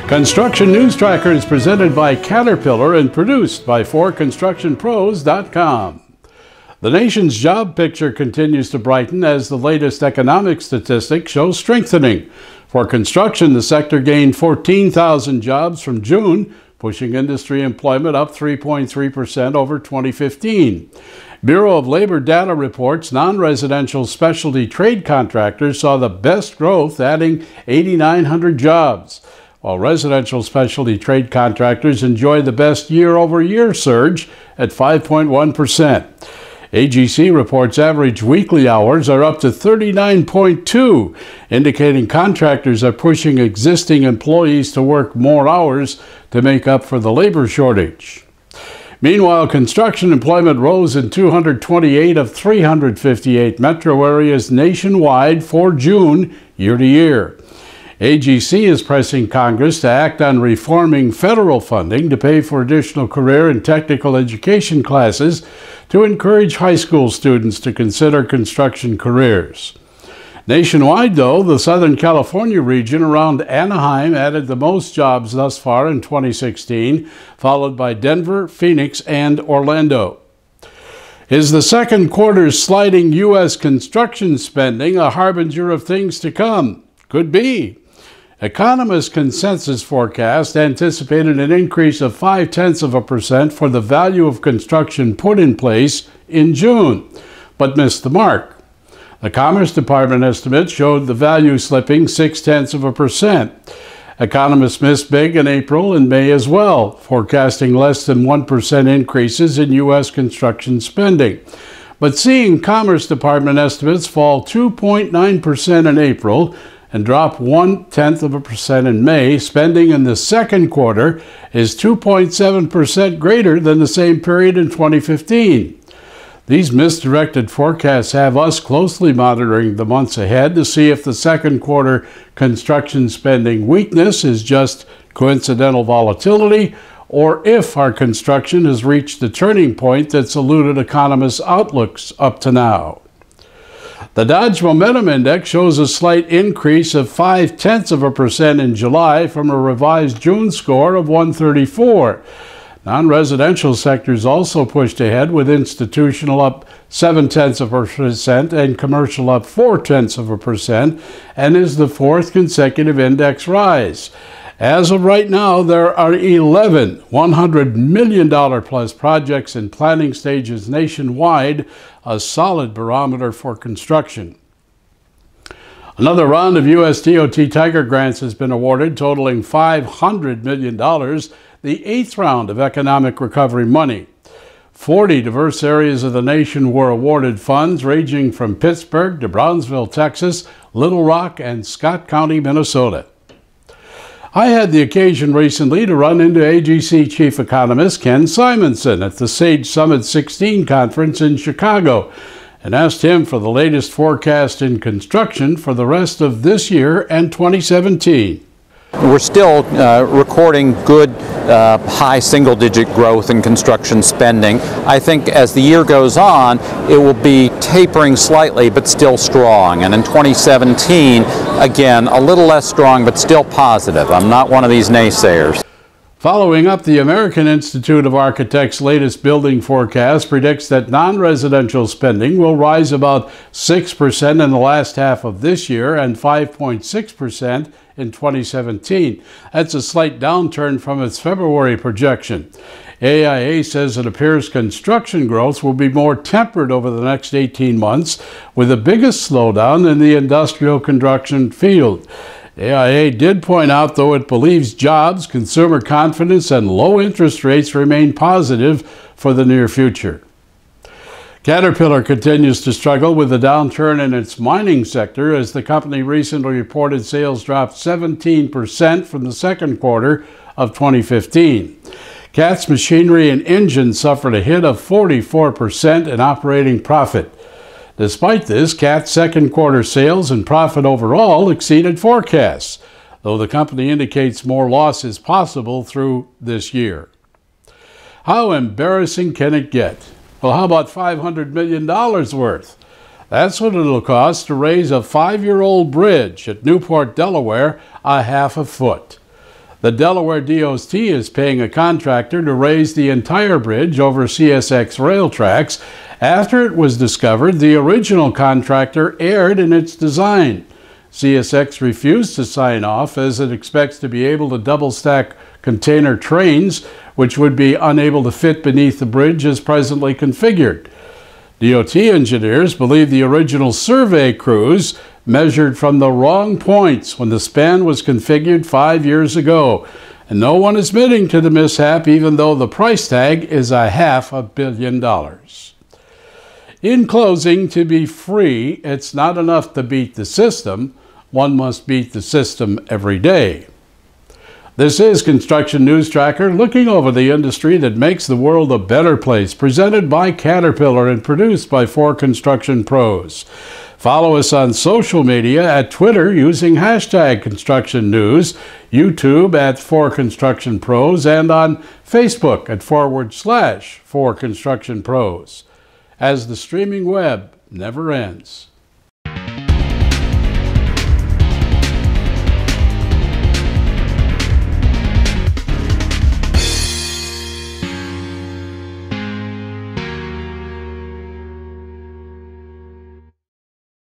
Construction News Tracker is presented by Caterpillar and produced by 4constructionpros.com. The nation's job picture continues to brighten as the latest economic statistics show strengthening. For construction, the sector gained 14,000 jobs from June, pushing industry employment up 3.3% over 2015. Bureau of Labor data reports non-residential specialty trade contractors saw the best growth, adding 8,900 jobs, while residential specialty trade contractors enjoy the best year-over-year surge at 5.1%. AGC reports average weekly hours are up to 39.2, indicating contractors are pushing existing employees to work more hours to make up for the labor shortage. Meanwhile, construction employment rose in 228 of 358 metro areas nationwide for June year-to-year. AGC is pressing Congress to act on reforming federal funding to pay for additional career and technical education classes to encourage high school students to consider construction careers. Nationwide, though, the Southern California region around Anaheim added the most jobs thus far in 2016, followed by Denver, Phoenix, and Orlando. Is the second quarter's sliding U.S. construction spending a harbinger of things to come? Could be. Economists' consensus forecast anticipated an increase of 0.5% for the value of construction put in place in June, but missed the mark. The Commerce Department estimate showed the value slipping 0.6%. Economists missed big in April and May as well, forecasting less than 1% increases in U.S. construction spending. But seeing Commerce Department estimates fall 2.9% in April and drop 0.1% in May, spending in the second quarter is 2.7% greater than the same period in 2015. These misdirected forecasts have us closely monitoring the months ahead to see if the second quarter construction spending weakness is just coincidental volatility or if our construction has reached the turning point that's eluded economists' outlooks up to now. The Dodge Momentum Index shows a slight increase of 0.5% in July from a revised June score of 134. Non-residential sectors also pushed ahead, with institutional up 0.7% and commercial up 0.4%, and is the fourth consecutive index rise. As of right now, there are 11 $100 million plus projects in planning stages nationwide, a solid barometer for construction. Another round of U.S. DOT Tiger grants has been awarded, totaling $500 million, the eighth round of economic recovery money. 40 diverse areas of the nation were awarded funds, ranging from Pittsburgh to Brownsville, Texas, Little Rock, and Scott County, Minnesota. I had the occasion recently to run into AGC Chief Economist Ken Simonson at the Sage Summit 16 conference in Chicago and asked him for the latest forecast in construction for the rest of this year and 2017. We're still recording good high single-digit growth in construction spending. I think as the year goes on, it will be tapering slightly but still strong. And in 2017, again, a little less strong but still positive. I'm not one of these naysayers. Following up, the American Institute of Architects' latest building forecast predicts that non-residential spending will rise about 6% in the last half of this year and 5.6% in 2017. That's a slight downturn from its February projection. AIA says it appears construction growth will be more tempered over the next 18 months, with the biggest slowdown in the industrial construction field. AIA did point out, though, it believes jobs, consumer confidence, and low interest rates remain positive for the near future. Caterpillar continues to struggle with the downturn in its mining sector as the company recently reported sales dropped 17% from the second quarter of 2015. Cat's machinery and engines suffered a hit of 44% in operating profit. Despite this, Cat's second quarter sales and profit overall exceeded forecasts, though the company indicates more loss is possible through this year. How embarrassing can it get? Well, how about $500 million worth? That's what it'll cost to raise a 5-year-old bridge at Newport, Delaware, a half a foot. The Delaware DOT is paying a contractor to raise the entire bridge over CSX rail tracks after it was discovered the original contractor erred in its design. CSX refused to sign off as it expects to be able to double stack container trains, which would be unable to fit beneath the bridge as presently configured. DOT engineers believe the original survey crews measured from the wrong points when the span was configured 5 years ago, and no one is admitting to the mishap, even though the price tag is $500 million. In closing, to be free, it's not enough to beat the system. One must beat the system every day. This is Construction News Tracker, looking over the industry that makes the world a better place, presented by Caterpillar and produced by 4Construction Pros. Follow us on social media at Twitter using hashtag Construction News, YouTube at 4Construction Pros, and on Facebook at /4Construction Pros. As the streaming web never ends.